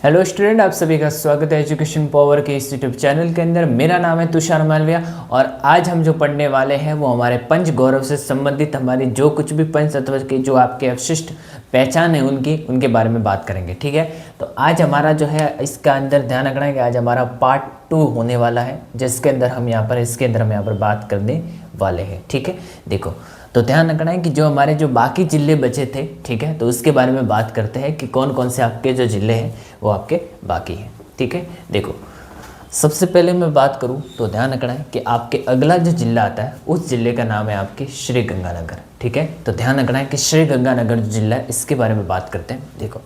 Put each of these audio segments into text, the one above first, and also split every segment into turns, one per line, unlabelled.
Hello student, आप सभी का स्वागत है एजुकेशन पावर के इस यूट्यूब चैनल के अंदर। मेरा नाम है तुषार मालविया और आज हम जो पढ़ने वाले हैं वो हमारे पंच गौरव से संबंधित हमारी जो कुछ भी पंच तत्व की जो आपके अवशिष्ट पहचान है उनके बारे में बात करेंगे। ठीक है, तो आज हमारा जो है इसका अंदर ध्यान रखना है कि आज हमारा पार्ट 2 होने वाला है, जिसके अंदर हम यहाँ पर बात करने वाले हैं। ठीक है, देखो तो ध्यान रखना है कि जो हमारे जो बाकी जिले बचे थे, ठीक है, तो उसके बारे में बात करते हैं कि कौन कौन से आपके जो जिले हैं वो आपके बाकी हैं। ठीक है, देखो सबसे पहले मैं बात करूं तो ध्यान रखना है कि आपके अगला जो जिला आता है उस जिले का नाम है आपके श्री गंगानगर। ठीक है, तो ध्यान रखना है कि श्री गंगानगर जो जिला है इसके बारे में बात करते हैं। देखो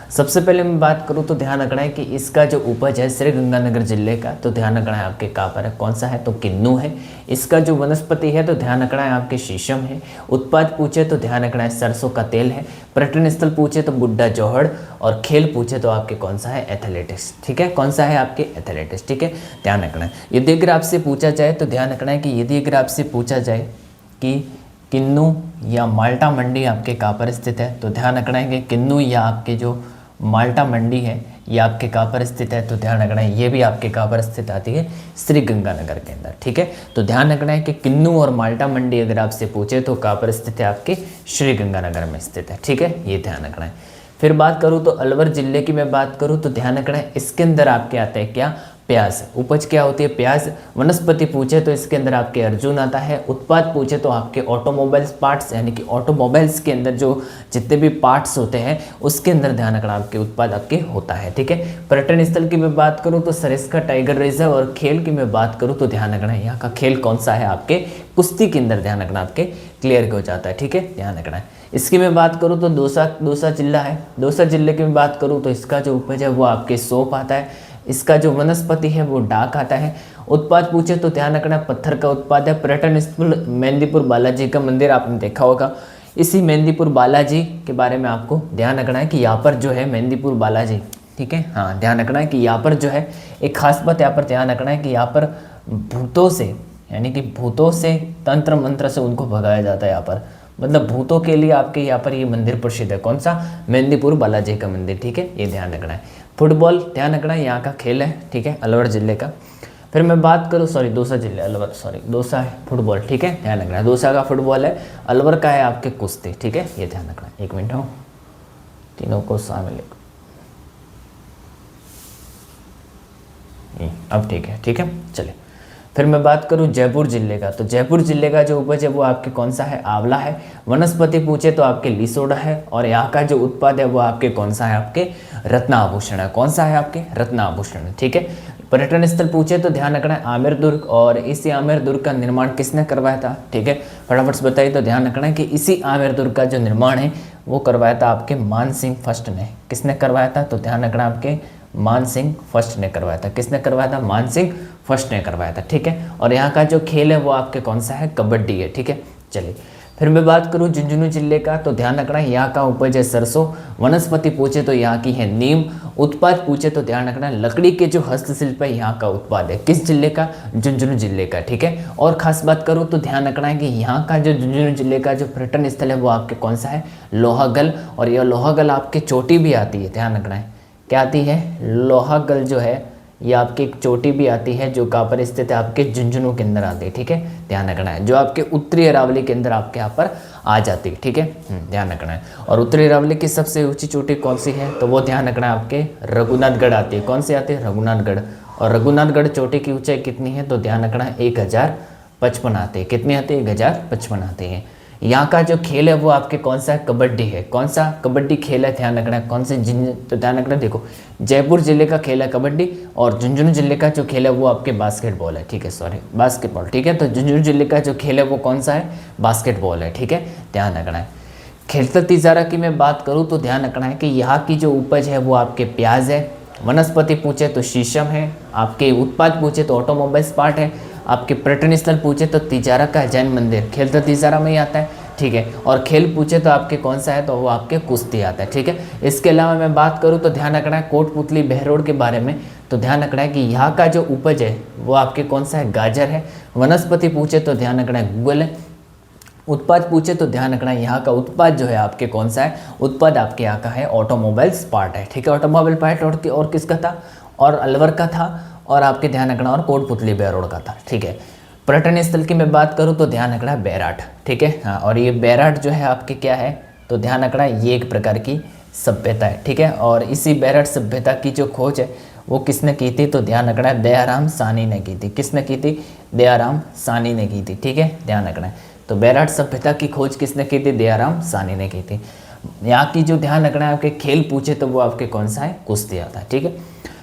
सबसे पहले मैं बात करूं तो ध्यान रखना है कि इसका जो उपज है श्री गंगानगर जिले का, तो ध्यान रखना है आपके कहाँ पर है, कौन सा है, तो किन्नू है। इसका जो वनस्पति है तो ध्यान रखना है आपके शीशम है। उत्पाद पूछे तो ध्यान रखना है सरसों का तेल है। पर्यटन स्थल पूछे तो बुड्ढा जौहड़, और खेल पूछे तो आपके कौन सा है, एथलेटिक्स। ठीक है, कौन सा है आपके एथलेटिक्स। ठीक है, ध्यान रखना है। यदि अगर आपसे पूछा जाए तो ध्यान रखना है कि यदि अगर आपसे पूछा जाए कि किन्नू या माल्टा मंडी आपके कहाँ पर स्थित है, तो ध्यान रखना है कि किन्नू या आपके जो माल्टा मंडी है ये आपके कहाँ पर स्थित है, तो ध्यान रखना है ये भी आपके कहाँ पर स्थित आती है, श्री गंगानगर के अंदर। ठीक है, तो ध्यान रखना है कि किन्नू और माल्टा मंडी अगर आपसे पूछे तो कहाँ पर स्थित है, आपके श्री गंगानगर में स्थित है। ठीक है, ये ध्यान रखना है। फिर बात करूँ तो अलवर जिले की मैं बात करूँ तो ध्यान रखना है इसके अंदर आपके आते हैं क्या, प्याज। उपज क्या होती है, प्याज। वनस्पति पूछे तो इसके अंदर आपके अर्जुन आता है। उत्पाद पूछे तो आपके ऑटोमोबाइल्स पार्ट्स, यानी कि ऑटोमोबाइल्स के अंदर जो जितने भी पार्ट्स होते हैं उसके अंदर ध्यान रखना आपके उत्पाद आपके होता है। ठीक है, पर्यटन स्थल की मैं बात करूँ तो सरिस्का टाइगर रिजर्व, और खेल की मैं बात करूँ तो ध्यान रखना है यहाँ का खेल कौन सा है, आपके कुश्ती के अंदर ध्यान रखना आपके क्लियर हो जाता है। ठीक है, ध्यान रखना है। इसकी मैं बात करूँ तो दौसा जिला है। दौसा जिले की मैं बात करूँ तो इसका जो उपज है वो आपके सौंफ आता है। इसका जो वनस्पति है वो डाक आता है। उत्पाद पूछे तो ध्यान रखना पत्थर का उत्पाद है। पर्यटन स्थल मेहंदीपुर बालाजी का मंदिर आपने देखा होगा। इसी मेहंदीपुर बालाजी के बारे में आपको ध्यान रखना है कि यहाँ पर जो है मेहंदीपुर बालाजी, ठीक है, हाँ ध्यान रखना है कि यहाँ पर जो है एक खास बात यहाँ पर ध्यान रखना है कि यहाँ पर भूतों से, यानी कि भूतों से तंत्र मंत्र से उनको भगाया जाता है। यहाँ पर मतलब भूतों के लिए आपके यहाँ पर ये मंदिर प्रसिद्ध है। कौन सा, मेहंदीपुर बालाजी का मंदिर। ठीक है, ये ध्यान रखना है। फुटबॉल ध्यान रखना है यहाँ का खेल है। ठीक है, अलवर जिले का। फिर मैं बात करूँ दौसा जिले, अलवर दौसा है फुटबॉल। ठीक है, ध्यान रखना है दौसा का फुटबॉल है। अलवर का है आपके कुश्ती। ठीक है, ये ध्यान रखना है। एक मिनट हो, तीनों को शामिल, अब ठीक है। ठीक है, चलिए फिर मैं बात करूं जयपुर जिले का, तो जयपुर जिले का जो उपज है वो आपके कौन सा है, आंवला है। वनस्पति पूछे तो आपके लिसोड़ा है, और यहाँ का जो उत्पाद है वो आपके कौन सा है, आपके रत्नाभूषण है। कौन सा है, आपके रत्नाभूषण। ठीक है, पर्यटन स्थल पूछे तो ध्यान रखना है आमेर दुर्ग, और इसी आमेर दुर्ग का निर्माण किसने करवाया था। ठीक है, फटाफट से बताइए। तो ध्यान रखना है कि इसी आमेर दुर्ग का जो निर्माण है वो करवाया था आपके मान सिंह फर्स्ट ने। किसने करवाया था, तो ध्यान रखना आपके मान सिंह फर्स्ट ने करवाया था। किसने करवाया था, मान सिंह फर्स्ट ने करवाया था। ठीक है, और यहाँ का जो खेल है वो आपके कौन सा है, कबड्डी है। ठीक है, चलिए फिर मैं बात करूँ झुंझुनू जिले का, तो ध्यान रखना है यहाँ का उपज है सरसों। वनस्पति पूछे तो यहाँ की है नीम। उत्पाद पूछे तो ध्यान रखना लकड़ी के जो हस्तशिल्प है यहाँ का उत्पाद है। किस जिले का, झुंझुनू जिले का। ठीक है, और खास बात करूँ तो ध्यान रखना है कि यहाँ का जो झुंझुनू जिले का जो पर्यटन स्थल है वो आपके कौन सा है, लोहागल, और यह लोहागल आपके चोटी भी आती है। ध्यान रखना है क्या आती है, लोहागल जो है ये आपकी एक चोटी भी आती है जो कहाँ पर स्थित है, आपके झुंझुनू के अंदर आती है। ठीक है, ध्यान रखना है, जो आपके उत्तरी अरावली के अंदर आपके यहाँ पर आ जाती है। ठीक है, ध्यान रखना है। और उत्तरी अरावली की सबसे ऊंची चोटी कौन सी है, तो वो ध्यान रखना है आपके रघुनाथगढ़ आती है। कौन सी आती है, रघुनाथगढ़। और रघुनाथगढ़ चोटी की ऊंचाई कितनी है, तो ध्यान रखना है 1055 आती है। कितनी आती है, 1055 आती है। यहाँ का जो खेल है वो आपके कौन सा है, कबड्डी है। कौन सा, कबड्डी खेल है। ध्यान रखना है कौन से तो ध्यान रखना, देखो जयपुर जिले का खेल है कबड्डी, और झुंझुनू जिले का जो खेल है वो आपके बास्केटबॉल है। ठीक है, सॉरी बास्केटबॉल। ठीक है, तो झुंझुनू जिले का जो खेल है वो कौन सा है, बास्केटबॉल है। ठीक है, ध्यान रखना है। खेलता तिजारा की मैं बात करूँ तो ध्यान रखना है कि यहाँ की जो उपज है वो आपके प्याज है। वनस्पति पूछे तो शीशम है। आपके उत्पाद पूछे तो ऑटोमोबाइल्स पार्ट है। आपके पर्यटन स्थल पूछे तो तिजारा का जैन मंदिर, खेलता तिजारा में ही आता है। ठीक है, और खेल पूछे तो आपके कौन सा है, तो वो आपके कुश्ती आता है। ठीक है, इसके अलावा मैं बात करूँ तो ध्यान रखना है कोटपुतली बहरोड के बारे में, तो ध्यान रखना है कि यहाँ का जो उपज है वो आपके कौन सा है, गाजर है। वनस्पति पूछे तो ध्यान रखना है गूगल है। उत्पाद पूछे तो ध्यान रखना यहाँ का उत्पाद जो है आपके कौन सा है, उत्पाद आपके यहाँ का है ऑटोमोबाइल्स पार्ट है, ठीक है। ऑटोमोबाइल पार्ट और किसका था, और अलवर का था, और आपके ध्यान रखना और कोटपुतली बेरोड का था, ठीक है। पर्यटन स्थल की मैं बात करूँ तो ध्यान रखना है बैराट, ठीक है। हाँ, और ये बैराट जो है आपके क्या है, तो ध्यान रखना ये एक प्रकार की सभ्यता है, ठीक है। और इसी बैराट सभ्यता की जो खोज है वो किसने की थी, तो ध्यान रखना है दयाराम साहनी ने की थी। किसने की थी, दयाराम साहनी ने की थी, ठीक है, ध्यान रखना है। तो बैराट सभ्यता की खोज किसने की थी, दयाराम साहनी ने की थी। यहाँ की जो ध्यान रखना है आपके खेल पूछे तो वो आपके कौन सा है, कुश्ती आता है, ठीक है।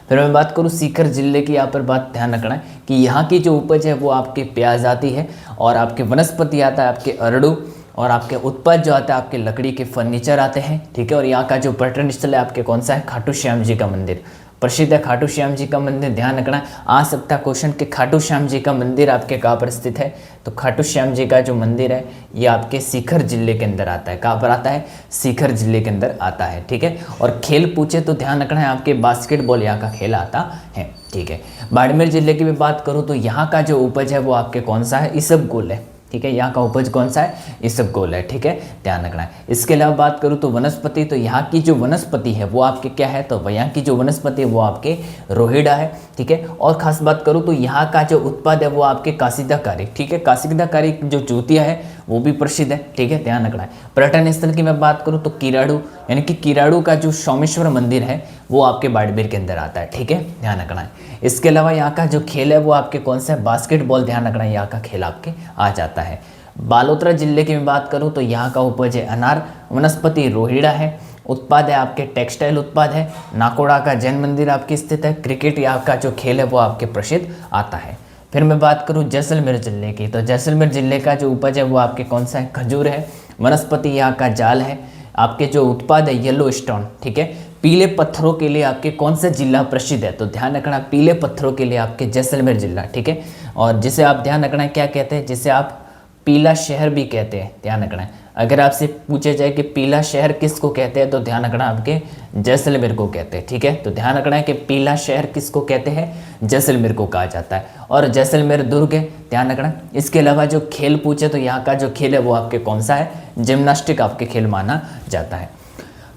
फिर मैं बात करूँ सीकर जिले की, यहाँ पर बात ध्यान रखना है कि यहाँ की जो उपज है वो आपके प्याज आती है, और आपके वनस्पति आता है आपके अरड़ू, और आपके उत्पाद जो आता है आपके लकड़ी के फर्नीचर आते हैं, ठीक है। और यहाँ का जो पर्यटन स्थल है आपके कौन सा है, खाटू श्याम जी का मंदिर, प्रसिद्ध है खाटू श्याम जी का मंदिर। ध्यान रखना आ सकता क्वेश्चन कि खाटू श्याम जी का मंदिर आपके कहाँ पर स्थित है, तो खाटू श्याम जी का जो मंदिर है ये आपके सीकर जिले के अंदर आता है। कहाँ पर आता है, सीकर जिले के अंदर आता है, ठीक है। और खेल पूछे तो ध्यान रखना है आपके बास्केटबॉल यहाँ का खेल आता है, ठीक है। बाड़मेर जिले की भी बात करूँ तो यहाँ का जो उपज है वो आपके कौन सा है, इसबगोल है, ठीक है। यहाँ का उपज कौन सा है, इसबगोल है, ठीक है, ध्यान रखना है। इसके अलावा बात करूँ तो वनस्पति, तो यहाँ की जो वनस्पति है वो आपके क्या है, तो यहाँ की जो वनस्पति है वो आपके रोहिड़ा है, ठीक है। और खास बात करूँ तो यहाँ का जो उत्पाद है वो आपके कासिदाकारी, ठीक है। कासिदाकारी जो जूतिया है वो भी प्रसिद्ध है, ठीक है, ध्यान रखना है। पर्यटन स्थल की मैं बात करूँ तो किराड़ू, यानी कि किराड़ू का जो सोमेश्वर मंदिर है वो आपके बाड़मेर के अंदर आता है, ठीक है, ध्यान रखना है। इसके अलावा यहाँ का जो खेल है वो आपके कौन सा है, बास्केटबॉल, ध्यान रखना है, यहाँ का खेल आपके आ जाता है। बालोतरा जिले की मैं बात करूँ तो यहाँ का उपज है अनार, वनस्पति रोहिड़ा है, उत्पाद है आपके टेक्सटाइल उत्पाद है, नाकोड़ा का जैन मंदिर आपकी स्थित है, क्रिकेट यहाँ का जो खेल है वो आपके प्रसिद्ध आता है। फिर मैं बात करूँ जैसलमेर जिले की, तो जैसलमेर जिले का जो उपज है वो आपके कौन सा है, खजूर है, वनस्पति यहाँ का जाल है, आपके जो उत्पाद है येलो स्टोन, ठीक है। पीले पत्थरों के लिए आपके कौन सा जिला प्रसिद्ध है, तो ध्यान रखना पीले पत्थरों के लिए आपके जैसलमेर जिला, ठीक है। और जिसे आप ध्यान रखना क्या कहते हैं, जिसे आप पीला शहर भी कहते हैं, ध्यान रखना है। अगर आपसे पूछे जाए कि पीला शहर किसको कहते हैं तो ध्यान रखना आपके जैसलमेर को कहते हैं, ठीक है। तो ध्यान रखना है कि पीला शहर किसको कहते हैं, जैसलमेर को कहा जाता है। और जैसलमेर दुर्ग है, ध्यान रखना। इसके अलावा जो खेल पूछे तो यहाँ का जो खेल है वो आपके कौन सा है, जिम्नास्टिक आपके खेल माना जाता है।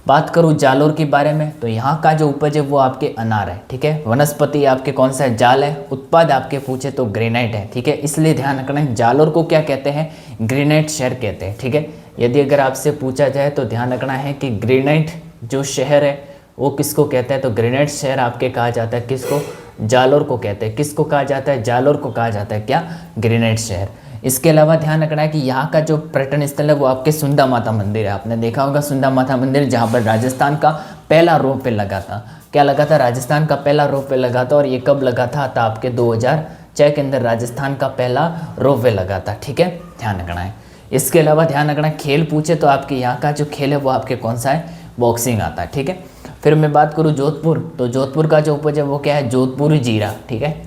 बात करूँ जालोर के बारे में तो यहाँ का जो उपज है वो आपके अनार है, ठीक है। वनस्पति आपके कौन सा है, जाल है, उत्पाद आपके पूछे तो ग्रेनाइट है, ठीक है। इसलिए ध्यान रखना है जालोर को क्या कहते हैं, ग्रेनाइट शहर कहते हैं, ठीक है। यदि अगर आपसे पूछा जाए तो ध्यान रखना है कि ग्रेनाइट जो शहर है वो किसको कहते हैं, तो ग्रेनाइट शहर आपके कहा जाता है किसको, जालोर को कहते हैं। किसको कहा जाता है, जालोर को कहा जाता है क्या, ग्रेनाइट शहर। इसके अलावा ध्यान रखना है कि यहाँ का जो पर्यटन स्थल है वो आपके सुंदा माता मंदिर है। आपने देखा होगा सुंदा माता मंदिर, जहाँ पर राजस्थान का पहला रोपवे लगा था। क्या लगा था, राजस्थान का पहला रोपवे लगा था। और ये कब लगा था, तो आपके 2006 के अंदर राजस्थान का पहला रोपवे लगा था, ठीक है, ध्यान रखना है। इसके अलावा ध्यान रखना खेल पूछे तो आपके यहाँ का जो खेल है वो आपके कौन सा है, बॉक्सिंग आता है, ठीक है। फिर मैं बात करूँ जोधपुर, तो जोधपुर का जो उपज है वो क्या है, जोधपुरी जीरा, ठीक है।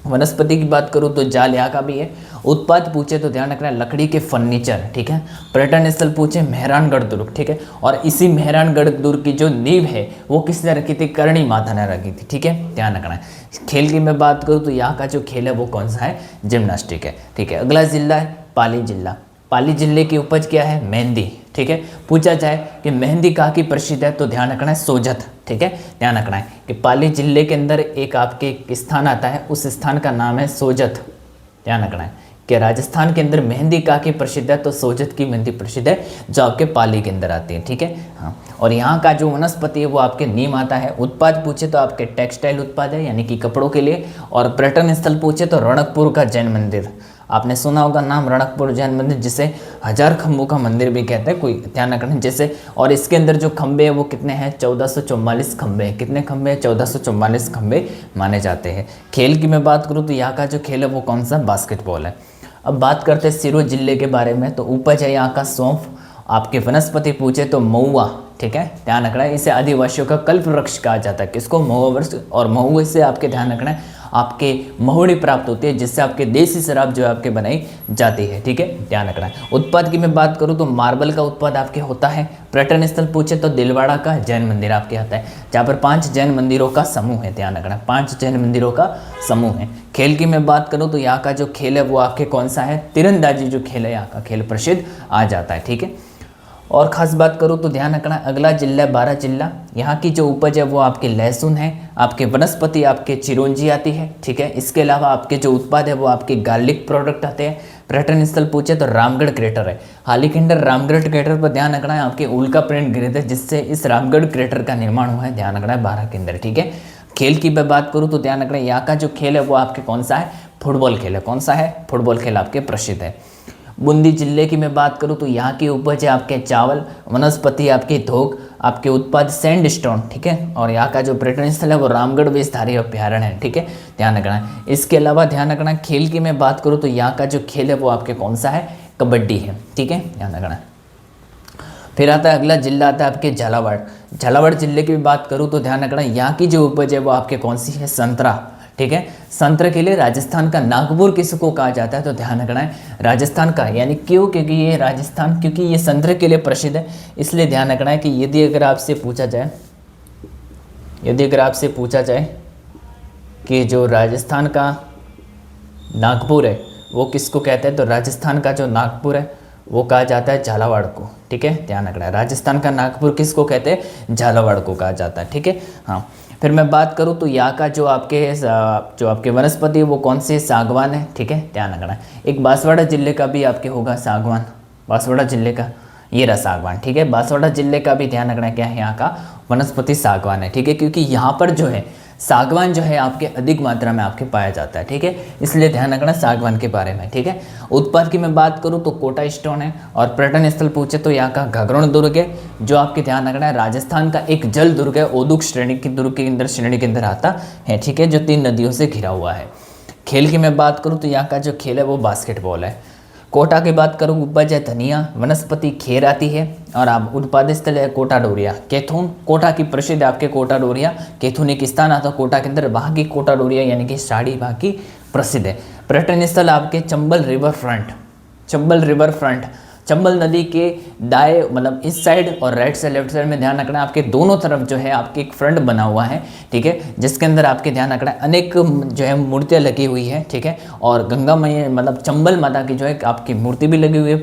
वनस्पति की बात करूँ तो जाल यहाँ का भी है। उत्पाद पूछे तो ध्यान रखना लकड़ी के फर्नीचर, ठीक है। पर्यटन स्थल पूछे मेहरानगढ़ दुर्ग, ठीक है। और इसी मेहरानगढ़ दुर्ग की जो नींव है वो किसने रखी थी, करणी माता ने रखी थी, ठीक है, ध्यान रखना है। खेल की मैं बात करूँ तो यहाँ का जो खेल है वो कौन सा है, जिम्नास्टिक है, ठीक है। अगला जिला है पाली जिला। पाली जिले की उपज क्या है, मेहंदी, ठीक है। पूछा जाए कि मेहंदी कहाँ की प्रसिद्ध है तो ध्यान रखना है सोजत, ठीक है, ध्यान रखना है कि पाली जिले के अंदर एक आपके स्थान आता है, उस स्थान का नाम है सोजत। ध्यान रखना है कि राजस्थान के अंदर मेहंदी कहाँ की प्रसिद्ध है तो सोजत की मेहंदी प्रसिद्ध है, जो आपके पाली के अंदर आती है, ठीक है, हाँ। और यहाँ का जो वनस्पति है वो आपके नीम आता है। उत्पाद पूछे तो आपके टेक्सटाइल उत्पाद है, यानी कि कपड़ों के लिए। और पर्यटन स्थल पूछे तो रणकपुर का जैन मंदिर, आपने सुना होगा नाम रणकपुर जैन मंदिर, जिसे 1000 खंभों का मंदिर भी कहते हैं, कोई ध्यान रखना जैसे। और इसके अंदर जो खंभे हैं वो कितने हैं, 1444 खंभे हैं। कितने खंभे हैं, 1444 खंभे माने जाते हैं। खेल की मैं बात करूँ तो यहाँ का जो खेल है वो कौन सा, बास्केटबॉल है। अब बात करते हैं सिरोही जिले के बारे में, तो उपज है यहाँ का सौंफ। आपके वनस्पति पूछे तो महुआ, ठीक है, ध्यान रखना है। इसे आदिवासियों का कल्प वृक्ष कहा जाता है, किसको, महुआ वृक्ष। और महुए से आपके ध्यान रखना है आपके महुड़ी प्राप्त होती है, जिससे आपके देसी शराब जो है आपके बनाई जाती है। ठीक है, ध्यान रखना है। उत्पाद की मैं बात करूँ तो मार्बल का उत्पाद आपके होता है। पर्यटन स्थल पूछे तो दिलवाड़ा का जैन मंदिर आपके आता है, जहाँ पर 5 जैन मंदिरों का समूह है। ध्यान रखना, 5 जैन मंदिरों का समूह है। खेल की मैं बात करूँ तो यहाँ का जो खेल है वो आपके कौन सा है, तीरंदाजी जो खेल है यहाँ का खेल प्रसिद्ध आ जाता है। ठीक है, और ख़ास बात करूँ तो ध्यान रखना, अगला जिला बारां जिला, यहाँ की जो उपज है वो आपके लहसुन है, आपके वनस्पति आपके चिरौंजी आती है। ठीक है, इसके अलावा आपके जो उत्पाद है वो आपके गार्लिक प्रोडक्ट आते हैं। पर्यटन स्थल पूछे तो रामगढ़ क्रेटर है। हाल ही के अंदर रामगढ़ क्रेटर पर ध्यान रखना है, आपके उल्का पिंड गिरे थे, जिससे इस रामगढ़ क्रेटर का निर्माण हुआ है। ध्यान रखना है बारां के अंदर। ठीक है, खेल की मैं बात करूँ तो ध्यान रखना है, यहाँ का जो खेल है वो आपके कौन सा है, फुटबॉल खेल है। कौन सा है, फुटबॉल खेल आपके प्रसिद्ध है। बूंदी जिले की मैं बात करूँ तो यहाँ की उपज है आपके चावल, वनस्पति आपकी थोक, आपके उत्पाद सैंड स्टोन। ठीक है, और यहाँ का जो पर्यटन स्थल है वो रामगढ़ वेशधारी अभ्यारण्य है। ठीक है, ध्यान रखना है। इसके अलावा ध्यान रखना, खेल की मैं बात करूँ तो यहाँ का जो खेल है वो आपके कौन सा है, कबड्डी है। ठीक है, ध्यान रखना है। फिर आता है अगला जिला आता है आपके झालावाड़। झालावाड़ जिले की बात करूँ तो ध्यान रखना, यहाँ की जो उपज है वो आपके कौन सी है, संतरा। ठीक है, संतरे के लिए राजस्थान का नागपुर किसको कहा जाता है, तो ध्यान रखना है राजस्थान का, यानी क्यों, क्योंकि ये राजस्थान, क्योंकि ये संतरे के लिए प्रसिद्ध है, इसलिए ध्यान रखना है कि यदि अगर आपसे पूछा जाए कि जो राजस्थान का नागपुर है वो किसको कहते हैं, तो राजस्थान का जो नागपुर है वो कहा जाता है झालावाड़ को। ठीक है, ध्यान रखना है, राजस्थान का नागपुर किसको कहते हैं, झालावाड़ को कहा जाता है। ठीक है, हाँ। फिर मैं बात करूँ तो यहाँ का जो आपके वनस्पति है वो कौन से, सागवान है। ठीक है, ध्यान रखना है। एक बांसवाड़ा जिले का भी आपके होगा सागवान, बांसवाड़ा जिले का ये रहा सागवान। ठीक है, बांसवाड़ा जिले का भी ध्यान रखना क्या है, यहाँ का वनस्पति सागवान है। ठीक है, क्योंकि यहाँ पर जो है सागवान जो है आपके अधिक मात्रा में आपके पाया जाता है। ठीक है, इसलिए ध्यान रखना सागवान के बारे में। ठीक है, उत्पाद की मैं बात करूँ तो कोटा स्टोन है, और पर्यटन स्थल पूछे तो यहाँ का घाघरण दुर्ग है, जो आपके ध्यान रखना है राजस्थान का एक जल दुर्ग है, ओदुक श्रेणी की दुर्ग के अंदर श्रेणी के अंदर आता है। ठीक है, जो 3 नदियों से घिरा हुआ है। खेल की मैं बात करूँ तो यहाँ का जो खेल है वो बास्केटबॉल है। कोटा की बात करूँ, उपज है धनिया, वनस्पति खेर आती है, और आप उत्पादन स्थल है कोटा डोरिया। कैथून कोटा की प्रसिद्ध आपके कोटा डोरिया, कैथून एक स्थान आता है कोटा के अंदर, वहाँ की कोटा डोरिया यानी कि साड़ी वहाँ की प्रसिद्ध है। पर्यटन स्थल आपके चंबल रिवर फ्रंट, चंबल नदी के दाएं मतलब इस साइड और राइट से लेफ्ट साइड में ध्यान रखना है, आपके दोनों तरफ जो है आपके एक फ्रंट बना हुआ है। ठीक है, जिसके अंदर आपके ध्यान रखना है अनेक जो है मूर्तियाँ लगी हुई है। ठीक है, और गंगा मैया मतलब चंबल माता की जो है आपकी मूर्ति भी लगी हुई है,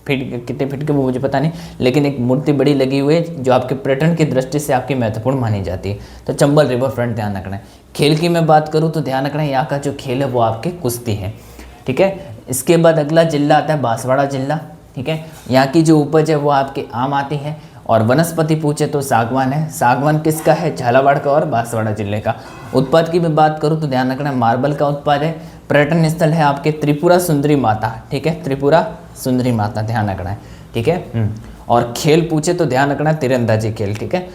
कितने फीट के वो मुझे पता नहीं, लेकिन एक मूर्ति बड़ी लगी हुई है जो आपके पर्यटन की दृष्टि से आपकी महत्वपूर्ण मानी जाती है। तो चंबल रिवर फ्रंट ध्यान रखना है। खेल की मैं बात करूँ तो ध्यान रखना है, यहाँ का जो खेल है वो आपके कुश्ती है। ठीक है, इसके बाद अगला जिला आता है बांसवाड़ा जिला। ठीक है, यहाँ की जो उपज है वो आपके आम आती है, और वनस्पति पूछे तो सागवान है। सागवान किसका है, झालावाड़ का और बांसवाड़ा जिले का। उत्पाद की मैं बात करूँ तो ध्यान रखना मार्बल का उत्पाद है। पर्यटन स्थल है आपके त्रिपुरा सुंदरी माता। ठीक है, त्रिपुरा सुंदरी माता ध्यान रखना है। ठीक है, और खेल पूछे तो ध्यान रखना तीरंदाजी खेल। ठीक है,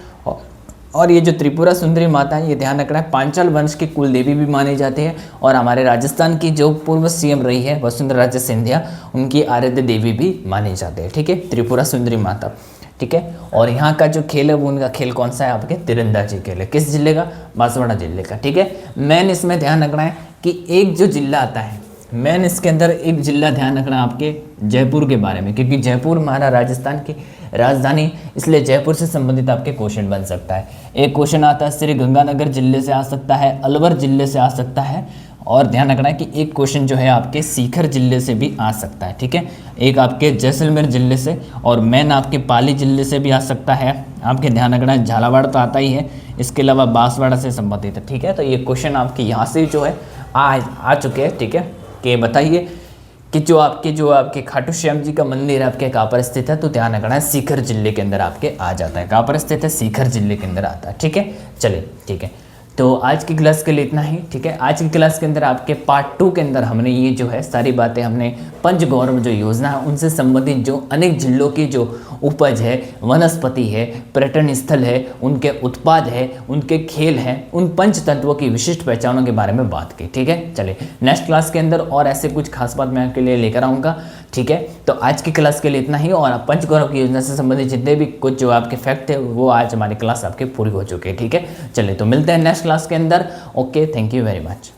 और ये जो त्रिपुरा सुंदरी माता है ये ध्यान रखना है पांचाल वंश की कुल देवी भी मानी जाती है, और हमारे राजस्थान की जो पूर्व सीएम रही है वसुंधरा राजे सिंधिया, उनकी आराध्य देवी भी मानी जाती है। ठीक है, त्रिपुरा सुंदरी माता। ठीक है, और यहाँ का जो खेल है वो उनका खेल कौन सा है, आपके तीरंदाजी खेल है। किस जिले का, बांसवाड़ा जिले का। ठीक है, मेन इसमें ध्यान रखना है कि एक जो जिला आता है, मेन इसके अंदर एक जिला ध्यान रखना आपके जयपुर के बारे में, क्योंकि जयपुर हमारा राजस्थान की राजधानी, इसलिए जयपुर से संबंधित आपके क्वेश्चन बन सकता है। एक क्वेश्चन आता है श्री गंगानगर जिले से आ सकता है, अलवर जिले से आ सकता है, और ध्यान रखना है कि एक क्वेश्चन जो है आपके सीकर जिले से भी आ सकता है। ठीक है, एक आपके जैसलमेर जिले से, और मेन आपके पाली जिले से भी आ सकता है। आपके ध्यान रखना है झालावाड़ तो आता ही है, इसके अलावा बांसवाड़ा से संबंधित है। ठीक है, तो ये क्वेश्चन आपके यहाँ से जो है आ चुके हैं। ठीक है, कि बताइए कि जो आपके खाटू श्याम जी का मंदिर है आपके कहाँ पर स्थित है, तो ध्यान रखना है सीकर जिले के अंदर आपके आ जाता है। कहाँ पर स्थित है, सीकर जिले के अंदर आता है। ठीक है, चलिए ठीक है, तो आज की क्लास के लिए इतना ही। ठीक है, आज की क्लास के अंदर आपके पार्ट 2 के अंदर हमने ये जो है सारी बातें हमने पंच गौरव जो योजना है उनसे संबंधित जो अनेक जिलों की जो उपज है, वनस्पति है, पर्यटन स्थल है, उनके उत्पाद है, उनके खेल हैं, उन पंच तत्वों की विशिष्ट पहचानों के बारे में बात की। ठीक है, चलिए नेक्स्ट क्लास के अंदर और ऐसे कुछ खास बात मैं आपके लिए लेकर आऊँगा। ठीक है, तो आज की क्लास के लिए इतना ही, और पंच गौरव की योजना से संबंधित जितने भी कुछ जो आपके फैक्ट है वो आज हमारी क्लास आपके पूरी हो चुके हैं। ठीक है, चलिए तो मिलते हैं नेक्स्ट क्लास के अंदर। Okay, thank you very much.